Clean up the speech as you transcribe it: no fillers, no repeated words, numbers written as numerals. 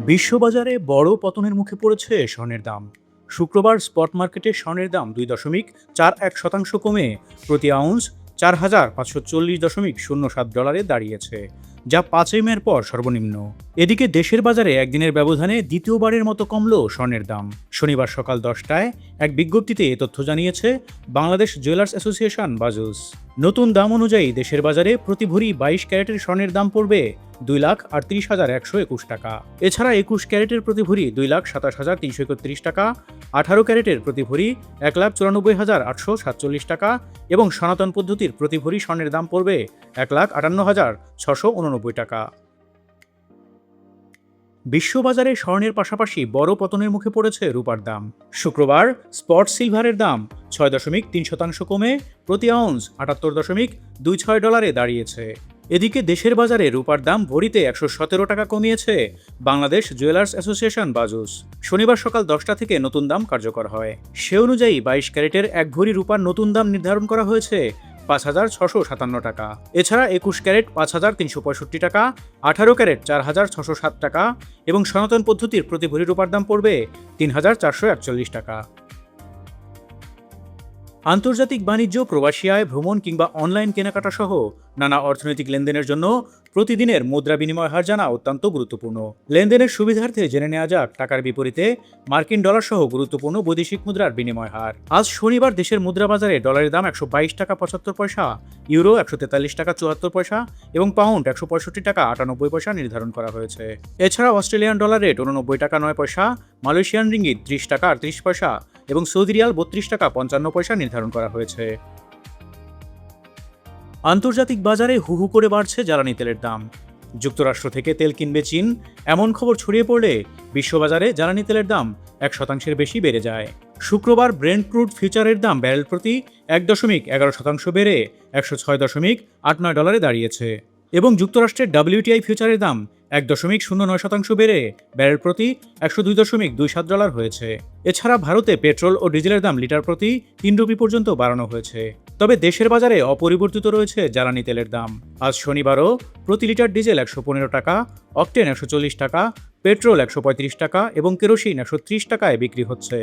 বিশ্ববাজারে বড় পতনের মুখে পড়েছে স্বর্ণের দাম। শুক্রবার স্পট মার্কেটে স্বর্ণের দাম 2.41% কমে প্রতি আউন্স 4,540.07 ডলারে দাঁড়িয়েছে, যা 5 মের পর সর্বনিম্ন। এদিকে দেশের বাজারে একদিনের ব্যবধানে দ্বিতীয়বারের মতো কমল স্বর্ণের দাম। শনিবার সকাল 10টায় এক বিজ্ঞপ্তিতে এ তথ্য জানিয়েছে বাংলাদেশ জুয়েলার্স অ্যাসোসিয়েশন বাজুস। নতুন দাম অনুযায়ী দেশের বাজারে প্রতি ভরি 22 ক্যারেটের স্বর্ণের দাম পড়বে 2,38,121 টাকা। এছাড়া 21 ক্যারেটের প্রতি ভরি 2,27,331 টাকা, 18 ক্যারেটের প্রতি ভরি 1,94,847 টাকা এবং সনাতন পদ্ধতির প্রতি ভরি স্বর্ণের দাম পড়বে 1,58,689 টাকা। বিশ্ববাজারে স্বর্ণের পাশাপাশি বড় পতনের মুখে পড়েছে রূপার দাম। শুক্রবার স্পট সিলভারের দাম 6.3% কমে প্রতি আউন্স 78.26 ডলারে দাঁড়িয়েছে। এদিকে দেশের বাজারে রূপার দাম ভরিতে 117 টাকা কমিয়েছে বাংলাদেশ জুয়েলার্স অ্যাসোসিয়েশন বাজুস। শনিবার সকাল 10টা থেকে নতুন দাম কার্যকর হয়। সে অনুযায়ী 22 ক্যারেটের এক ভরি রূপার নতুন দাম নির্ধারণ করা হয়েছে 5,657 টাকা। এছাড়া 21 ক্যারেট 5,365 টাকা, 18 ক্যারেট 4,607 টাকা এবং সনাতন পদ্ধতির প্রতি ভরি রূপার দাম পড়বে 3,441 টাকা। আন্তর্জাতিক বাণিজ্য, প্রবাসী আয়, ভ্রমণ কিংবা অনলাইন কেনাকাটা সহ নানা অর্থনৈতিক লেনদেনের জন্য প্রতিদিনের মুদ্রা বিনিময় হার জানা অত্যন্ত গুরুত্বপূর্ণ। লেনদেনের সুবিধার্থে জেনে নেওয়া যাক টাকার বিপরীতে মার্কিন ডলার সহ গুরুত্বপূর্ণ বৈদেশিক মুদ্রার বিনিময় হার। আজ শনিবার দেশের মুদ্রা বাজারে ডলারের দাম 122 টাকা 75 পয়সা, ইউরো 143 টাকা 74 পয়সা এবং পাউন্ড 165 টাকা 98 পয়সা নির্ধারণ করা হয়েছে। এছাড়া অস্ট্রেলিয়ান ডলার রেট 89 টাকা 9 পয়সা, মালয়েশিয়ান রিঙ্গিত 30 টাকা 38 পয়সা এবং সৌদি রিয়াল 32 টাকা 55 পয়সা নির্ধারণ করা হয়েছে। আন্তর্জাতিক বাজারে হু হু করে বাড়ছে জ্বালানি তেলের দাম। যুক্তরাষ্ট্র থেকে তেল কিনবে চীন, এমন খবর ছড়িয়ে পড়লে বিশ্ববাজারে জ্বালানি তেলের দাম 1% বেশি বেড়ে যায়। শুক্রবার ব্রেন্ট ক্রুড ফিউচারের দাম ব্যারেল প্রতি 1.11% বেড়ে 106.89 ডলারে দাঁড়িয়েছে এবং যুক্তরাষ্ট্রের WTI ফিউচারের দাম 1.09% বেড়ে ব্যারেল প্রতি 102.27 ডলার হয়েছে। এছাড়া ভারতে পেট্রোল ও ডিজেলের দাম লিটার প্রতি 3 রুপি পর্যন্ত বাড়ানো হয়েছে। তবে দেশের বাজারে অপরিবর্তিত রয়েছে জ্বালানি তেলের দাম। আজ শনিবারও প্রতি লিটার ডিজেল 115 টাকা, অকটেন 140 টাকা, পেট্রোল 135 টাকা এবং কেরোসিন 130 টাকায় বিক্রি হচ্ছে।